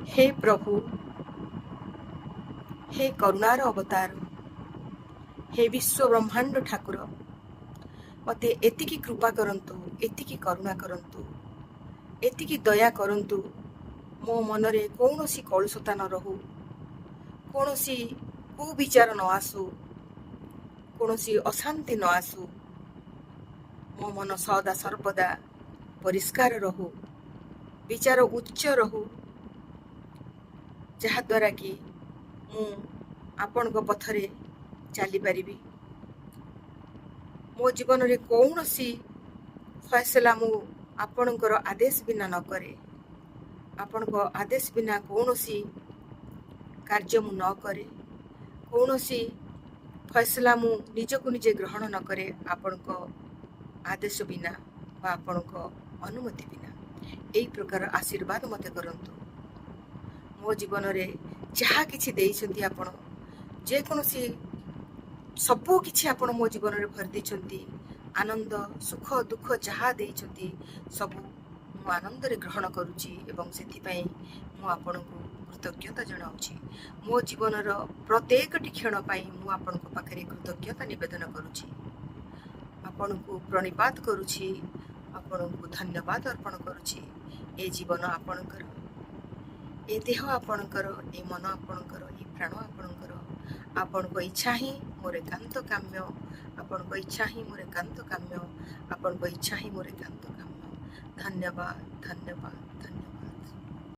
हे प्रभु, हे करुणार अवतार, हे विश्व ब्रह्मांड ठाकुर, मते एतिकी कृपा करंतु, एतिकी करुणा करंतु, एतिकी दया करंतु। मो मनरे कौनसी कलुषता न रहू, कौनसी कुविचार न आसू, कौनसी अशांति न आसू। मो मन सदा सर्वदा परिष्कार रहू, विचार उच्च रहू, जहाद्वारा कि मु आपणको पथरे चली पारिबी। मो जीवन रे कौनसी फैसला मु आपणकर आदेश बिना न करे, आपणको आदेश बिना कौनसी कार्य मु न करे, कौनसी फैसला मु निजको निजे ग्रहण न करे आपणको आदेश बिना बा आपणको अनुमति बिना। एई प्रकार आशीर्वाद मते करंतु। मो जीवन रे जहा किछि देइछन्ती आपण, जे कोनोसी सबो किछि आपण मो जीवन रे भर दिछन्ती। आनंद सुख दुख जहा देइछन्ती सबु मु आनंद रे ग्रहण करूची एवं सेथि पई मु आपणको कृतज्ञता जनाउची। मो जीवन रो प्रत्येक क्षण पई मु आपणको पाखरे कृतज्ञता निवेदन करूची, आपणको प्रणिपात करूची, आपणको धन्यवाद अर्पण करूची। ए जीवन आपणकर, ए देह आपणकर, ए मन आपणकर, ए प्राण आपणकर। आपणको इच्छा ही मोर एकांत काम्य, आपणको इच्छा ही मोर एकांत काम्य, आपणको इच्छा ही मोर एकांत काम्य। धन्यवाद, धन्यवाद, धन्यवाद।